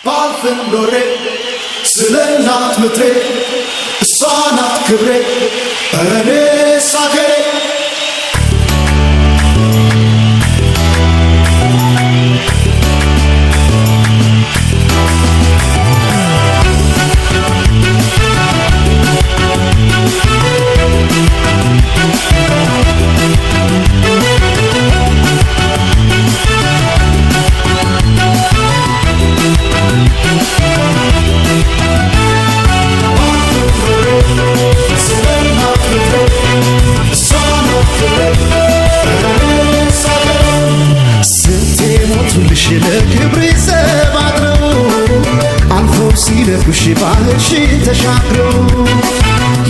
ባልፍም ኖሬ ስለ እናት ምድሬ እሷ ናት ክብሬ ኧረ እኔስ አገሬ ለክብሬ ዘባድረው አልፎ ሲለኩሽ ባህርሽን ተሻግረው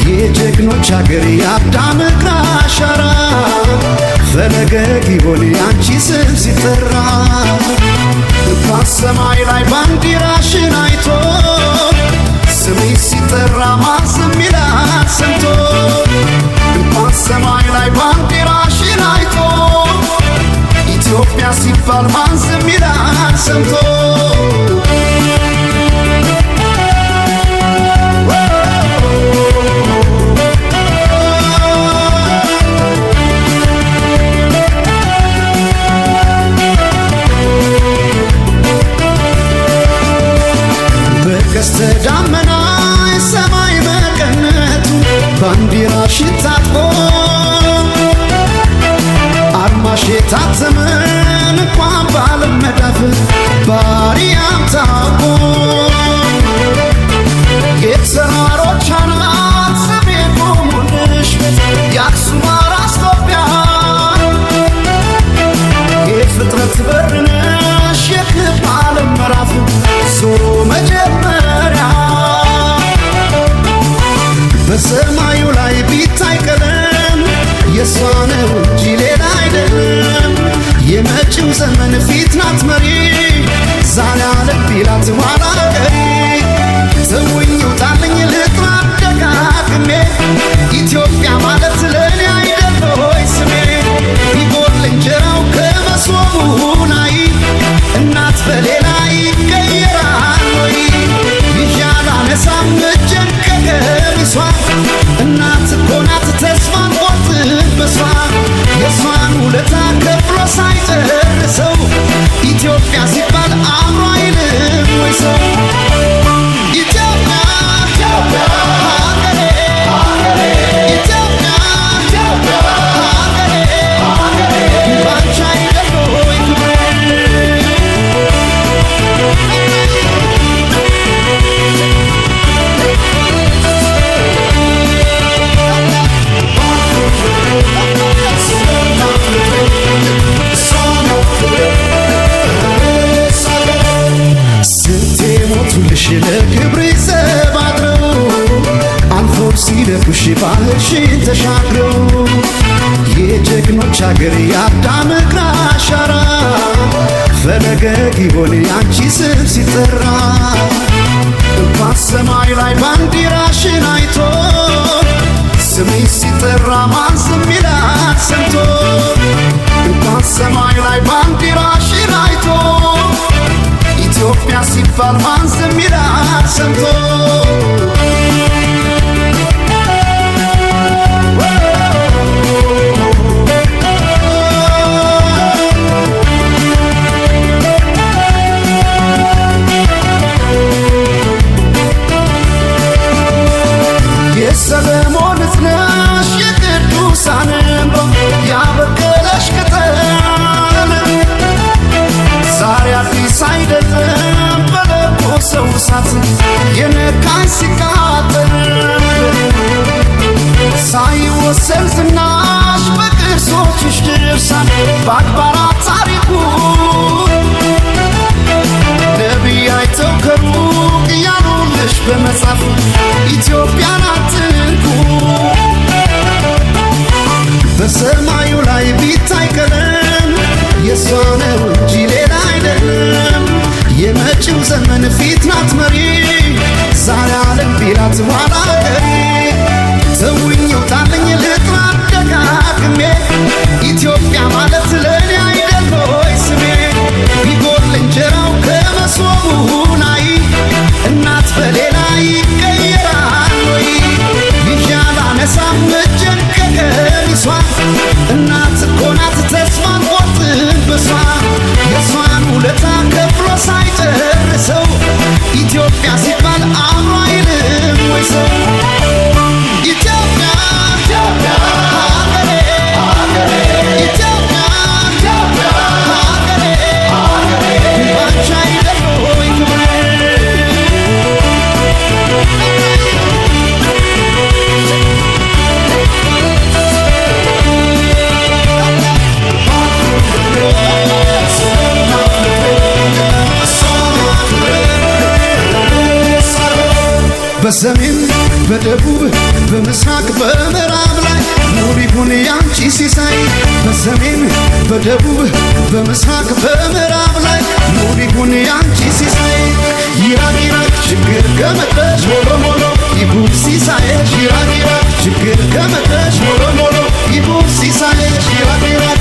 የጀግኖች አገር የአዳም እግር አሻራ ፈለገ ጊዮን አንቺ ስም ሲጠራ እንኳን ሰማይ ላይ ባንዲራሽን አይቶ ስምሽ ሲጠራ ማን ዝም ይላል ሰምቶ እንኳን ሰማይ ላይ ባንዲራሽን አይቶ ኢትዮጵያ ሲባል ማን ዝም ይላል ሰምቶ በቀስተ ደመና የሰማይ መቀነቱ ባንዲራሽን ታጥቆ አርማሽ የታተመን እንኳን ባለም መዳፍ ባሪያም ታውቆ የተራሮች አናት ስሜ ቆሙልሽ የአክሱም አራስ ኢትዮጵያ የፍጥረት በር ነሽ የክብ ዓለም ምዕራፍ ዞሮ መጀመሪያ በሰማዩ ላይ ቢታይ ቀለም የሷ ነው እንጂ ሌላ አይደለም የመጪው ዘመን ፊት ናት መሪ ዛሬ ዓለም ቢላት ኋላ ቀሪ ተውኝ ውጣልኝ ልጥራ ደጋግሜ ኢትዮጵያ ማለት ለእኔ አይደል ሆይ ስሜ ቢጎል እንጀራው ከመሶቡ ላይ እናት በሌላ ይቀየራል ወይ ይዣል አነሳም እጄን ከገሪሷ እናት እኮ ናት ተስፋን ቆርጥበሷ የሷን ውለታ ከፍሎ ሳይጨርሰው ኢትዮጵያ ሲባል አምሮ አይልም ወይ ሰው ኢትዮጵያ ኢትዮጵያ ሀገሬ ሀገሬ ኢትዮጵያ ኢትዮጵያ ሀገሬ ሀገሬ ባንቺ አይደል ወይ ለክብሬ ዘባድረው አልፎ ሲለኩሽ ባህርሽን ተሻግረው የጀግኖች አገር የአዳም እግር አሻራ ፈለገ ጊዮን አንቺ ስም ሲጠራ እንኳን ሰማይ ላይ ባንዲራሽን አይቶ ስምሽ ሲጠራ ማን ዝም ይላል ሰምቶ እንኳን ሰማይ ላይ ባንዲራሽን አይቶ ኢትዮጵያ ሲባል ማን ዝም ይላል ሰምቶ የሰለሞን እዝነሽ የቅዱሳን እንባ ያበቀለሽ ቅጠል ዛሬ አዲስ አይደለም በለኮሰው እሳት የነካኝ ሲቃጠል ሳይወሰን ዝናሽ በቅርሶችሽ ድርሳን በአድባራት ታሪኩ ነቢይ አይተው ከሩቅ እያሉልሽ በመጻፍ ኢትዮጵያን አትንኩ በሰማዩ ላይ ቢታይ ቀለም የሷ ነው እንጂ ሌላ አይደለም የመጪው ዘመን ፊት ናት መሪ ዛሬ ዓለም ቢላት ኋላ ቀሪ ተውኝ ውጣልኝ ልጥራ ደጋግሜ ኢትዮጵያ ማለት ለእኔ አይደል ሆይ ስሜ ቢጎል እንጀራው ከመሶቡ ላይ በሰሜን በደቡብ በምስራቅ በምዕራብ ላይ ኑር ይሁን ያንቺ ሲሳይ በሰሜን በደቡብ በምስራቅ በምዕራብ ላይ ኑር ይሁን ያንቺ ሲሳይ ይራቅ ይራቅ ችግር ከመጣሽ ሞሎ ሞሎ ይሁን ሲሳይሽ ይራቅ ይራቅ ችግር ከመጣሽ ሞሎ ሞሎ ይሁን ሲሳይሽ ይራቅ ይራቅ